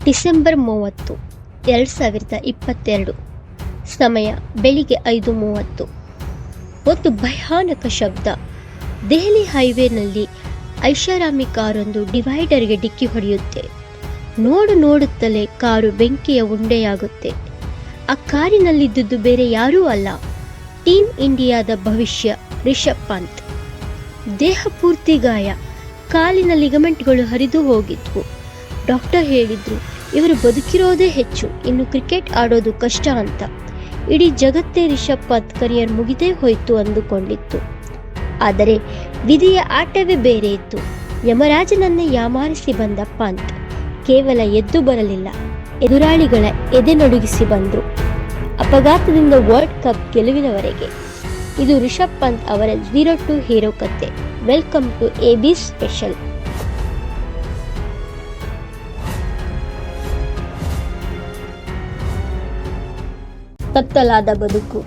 December 30, 2022. ಸಮಯ ಬೆಳಿಗ್ಗೆ 5:30. ಒಂದು ಭಯಾನಕ ಶಬ್ದ. ದೆಹಲಿ ಹೈವೇನಲ್ಲಿ ಐಷಾರಾಮಿ ಕಾರೊಂದು ಡಿವೈಡರ್ಗೆ ಡಿಕ್ಕಿ ಹೊಡೆಯುತ್ತೆ. ನೋಡುತ್ತಲೇ ಕಾರು ಬೆಂಕಿಯ ಉಂಡೆಯಾಗುತ್ತೆ. ಆ ಕಾರಿನಲ್ಲಿದ್ದುದು ಬೇರೆ ಯಾರೂ ಅಲ್ಲ, ಟೀಮ್ ಇಂಡಿಯಾದ ಭವಿಷ್ಯ ರಿಷಬ್ ಪಂತ್. ದೇಹ ಪೂರ್ತಿ ಗಾಯ, ಕಾಲಿನ ಲಿಗಮೆಂಟ್ಗಳು ಹರಿದು ಹೋಗಿದ್ವು. ಡಾಕ್ಟರ್ ಹೇಳಿದ್ರು ಇವರು ಬದುಕಿರೋದೇ ಹೆಚ್ಚು, ಇನ್ನು ಕ್ರಿಕೆಟ್ ಆಡೋದು ಕಷ್ಟ ಅಂತ. ಇಡೀ ಜಗತ್ತೇ ರಿಷಬ್ ಪಂತ್ ಕರಿಯರ್ ಮುಗಿದೇ ಹೋಯ್ತು ಅಂದುಕೊಂಡಿತ್ತು. ಆದರೆ ವಿಧಿಯ ಆಟವೇ ಬೇರೆ ಇತ್ತು. ಯಮರಾಜನನ್ನೇ ಯಾಮಾರಿಸಿ ಬಂದ ಪಂತ್ ಕೇವಲ ಎದ್ದು ಬರಲಿಲ್ಲ, ಎದುರಾಳಿಗಳ ಎದೆ ನಡುಗಿಸಿ ಬಂದರು. ಅಪಘಾತದಿಂದ ವರ್ಲ್ಡ್ ಕಪ್ ಗೆಲುವಿನವರೆಗೆ. ಇದು ರಿಷಬ್ ಪಂತ್ ಅವರ 0 to ಹೀರೋ ಕತೆ. Welcome to AB special. ಕತ್ತಲಾದ ಬದುಕು.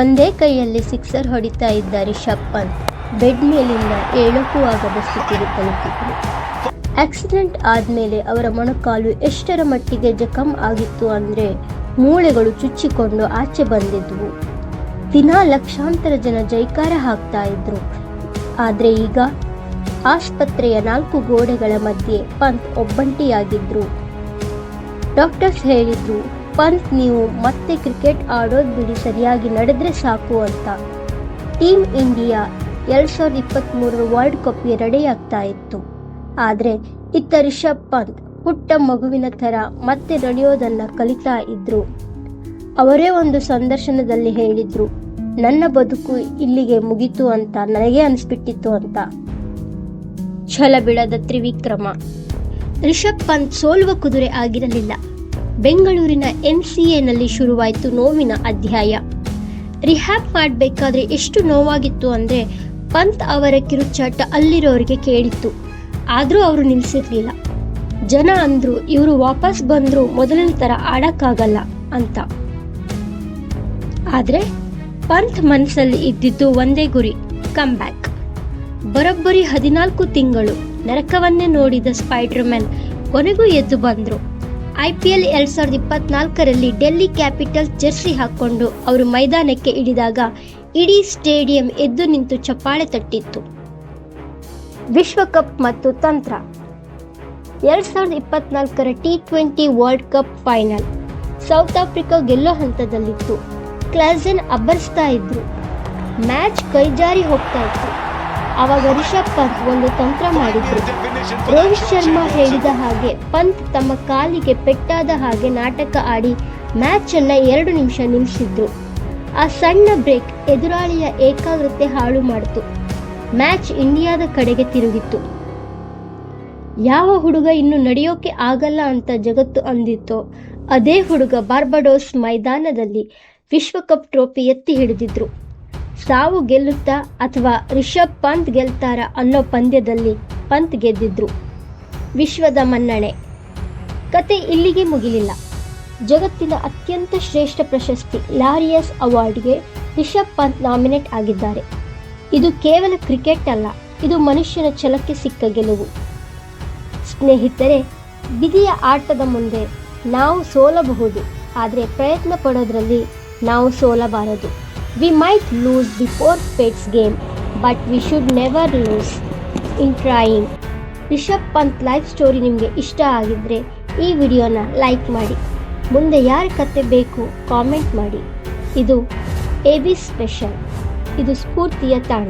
ಒಂದೇ ಕೈಯಲ್ಲಿ ಸಿಕ್ಸರ್ ಹೊಡಿತಾ ಇದ್ದ ರಿಷಬ್ ಪಂತ್ ಬೆಡ್ ಮೇಲಿಂದ ಏಳಕ್ಕೂ ಆಗದ ಸ್ಥಿತಿಗೆ ತಲುಪಿದ್ರು. ಆಕ್ಸಿಡೆಂಟ್ ಆದಮೇಲೆ ಅವರ ಮೊಣಕಾಲು ಎಷ್ಟರ ಮಟ್ಟಿಗೆ ಜಖಂ ಆಗಿತ್ತು ಅಂದರೆ ಮೂಳೆಗಳು ಚುಚ್ಚಿಕೊಂಡು ಆಚೆ ಬಂದಿದ್ವು. ದಿನಾ ಲಕ್ಷಾಂತರ ಜನ ಜೈಕಾರ ಹಾಕ್ತಾ ಇದ್ರು. ಆದರೆ ಈಗ ಆಸ್ಪತ್ರೆಯ 4 ಗೋಡೆಗಳ ಮಧ್ಯೆ ಪಂತ್ ಒಬ್ಬಂಟಿಯಾಗಿದ್ರು. ಡಾಕ್ಟರ್ಸ್ ಹೇಳಿದ್ರು, ಪಂತ್ ನೀವು ಮತ್ತೆ ಕ್ರಿಕೆಟ್ ಆಡೋದು ಬಿಡಿ, ಸರಿಯಾಗಿ ನಡೆದ್ರೆ ಸಾಕು ಅಂತ. ಟೀಮ್ ಇಂಡಿಯಾ 2023 ವರ್ಲ್ಡ್ ಕಪ್ಗೆ ರೆಡಿಯಾಗ್ತಾ ಇತ್ತು. ಆದರೆ ಇತ್ತ ರಿಷಬ್ ಪಂತ್ ಪುಟ್ಟ ಮಗುವಿನ ಥರ ಮತ್ತೆ ನಡೆಯೋದನ್ನ ಕಲಿತಾ ಇದ್ರು. ಅವರೇ ಒಂದು ಸಂದರ್ಶನದಲ್ಲಿ ಹೇಳಿದ್ರು, ನನ್ನ ಬದುಕು ಇಲ್ಲಿಗೆ ಮುಗಿತು ಅಂತ ನನಗೆ ಅನಿಸ್ಬಿಟ್ಟಿತ್ತು ಅಂತ. ಛಲ ಬಿಡದ ತ್ರಿವಿಕ್ರಮ. ರಿಷಬ್ ಪಂತ್ ಸೋಲುವ ಕುದುರೆ ಆಗಿರಲಿಲ್ಲ. ಬೆಂಗಳೂರಿನ MCAನಲ್ಲಿ ಶುರುವಾಯಿತು ನೋವಿನ ಅಧ್ಯಾಯ. ರಿಹ್ಯಾಬ್ ಮಾಡಬೇಕಾದ್ರೆ ಎಷ್ಟು ನೋವಾಗಿತ್ತು ಅಂದರೆ ಪಂತ್ ಅವರ ಕಿರುಚಾಟ ಅಲ್ಲಿರೋರಿಗೆ ಕೇಳಿತ್ತು. ಆದರೂ ಅವರು ನಿಲ್ಲಿಸಿರ್ಲಿಲ್ಲ. ಜನ ಅಂದ್ರು ಇವರು ವಾಪಸ್ ಬಂದ್ರು ಮೊದಲಿನ ಥರ ಆಡಕ್ಕಾಗಲ್ಲ ಅಂತ. ಆದರೆ ಪಂತ್ ಮನಸ್ಸಲ್ಲಿ ಇದ್ದಿದ್ದು ಒಂದೇ ಗುರಿ, ಕಮ್ ಬ್ಯಾಕ್. ಬರೋಬ್ಬರಿ 14 ತಿಂಗಳು ನರಕವನ್ನೇ ನೋಡಿದ ಸ್ಪೈಡರ್ ಮ್ಯಾನ್ ಕೊನೆಗೂ ಎದ್ದು ಬಂದ್ರು. IPL 2024ರಲ್ಲಿ ಡೆಲ್ಲಿ ಕ್ಯಾಪಿಟಲ್ಸ್ ಜೆರ್ಸಿ ಹಾಕೊಂಡು ಅವರು ಮೈದಾನಕ್ಕೆ ಇಳಿದಾಗ ಇಡೀ ಸ್ಟೇಡಿಯಂ ಎದ್ದು ನಿಂತು ಚಪ್ಪಾಳೆ ತಟ್ಟಿತ್ತು. ವಿಶ್ವಕಪ್ ಮತ್ತು ತಂತ್ರ. 2024ರ T20 world cup final. South Africa ಗೆಲ್ಲೋ ಹಂತದಲ್ಲಿತ್ತು. ಕ್ಲಾಸೆನ್ ಅಬ್ಬರಿಸ್ತಾ ಇದ್ರು. ಮ್ಯಾಚ್ ಕೈಜಾರಿ ಹೋಗ್ತಾ ಇತ್ತು. ಆವಾಗ ರಿಷಬ್ ಪಂತ್ ಒಂದು ತಂತ್ರ ಮಾಡಿದ್ರು. ರೋಹಿತ್ ಶರ್ಮಾ ಹೇಳಿದ ಹಾಗೆ ಪಂತ್ ತಮ್ಮ ಕಾಲಿಗೆ ಪೆಟ್ಟಾದ ಹಾಗೆ ನಾಟಕ ಆಡಿ ಮ್ಯಾಚ್ ಅನ್ನ 2 ನಿಮಿಷ ನಿಲ್ಲಿಸಿದ್ರು. ಆ ಸಣ್ಣ ಬ್ರೇಕ್ ಎದುರಾಳಿಯ ಏಕಾಗ್ರತೆ ಹಾಳು ಮಾಡಿತು. ಮ್ಯಾಚ್ ಇಂಡಿಯಾದ ಕಡೆಗೆ ತಿರುಗಿತ್ತು. ಯಾವ ಹುಡುಗ ಇನ್ನು ನಡೆಯೋಕೆ ಆಗಲ್ಲ ಅಂತ ಜಗತ್ತು ಅಂದಿತ್ತೋ ಅದೇ ಹುಡುಗ ಬಾರ್ಬಡೋಸ್ ಮೈದಾನದಲ್ಲಿ ವಿಶ್ವಕಪ್ ಟ್ರೋಫಿ ಎತ್ತಿ ಹಿಡಿದಿದ್ರು. ಸಾವು ಗೆಲ್ಲುತ್ತಾ ಅಥವಾ ರಿಷಬ್ ಪಂತ್ ಗೆಲ್ತಾರ ಅನ್ನೋ ಪಂದ್ಯದಲ್ಲಿ ಪಂತ್ ಗೆದ್ದಿದ್ರು. ವಿಶ್ವದ ಮನ್ನಣೆ. ಕತೆ ಇಲ್ಲಿಗೆ ಮುಗಿಲಿಲ್ಲ. ಜಗತ್ತಿನ ಅತ್ಯಂತ ಶ್ರೇಷ್ಠ ಪ್ರಶಸ್ತಿ ಲಾರಿಯಸ್ ಅವಾರ್ಡ್ಗೆ ರಿಷಬ್ ಪಂತ್ ನಾಮಿನೇಟ್ ಆಗಿದ್ದಾರೆ. ಇದು ಕೇವಲ ಕ್ರಿಕೆಟ್ ಅಲ್ಲ, ಇದು ಮನುಷ್ಯನ ಛಲಕ್ಕೆ ಸಿಕ್ಕ ಗೆಲುವು. ಸ್ನೇಹಿತರೆ, ವಿಧಿಯ ಆಟದ ಮುಂದೆ ನಾವು ಸೋಲಬಹುದು, ಆದರೆ ಪ್ರಯತ್ನ ಪಡೋದ್ರಲ್ಲಿ ನಾವು ಸೋಲಬಾರದು. We might lose before fate's game, but we should never lose in trying. Rishabh Pant life story ನಿಮಗೆ ಇಷ್ಟ ಆಗಿದ್ರೆ ಈ ವಿಡಿಯೋನ ಲೈಕ್ ಮಾಡಿ. ಮುಂದೆ ಯಾರ ಕತೆ ಬೇಕು ಕಾಮೆಂಟ್ ಮಾಡಿ. ಇದು AB ಸ್ಪೆಷಲ್. ಇದು ಸ್ಫೂರ್ತಿಯ ತಾಣ.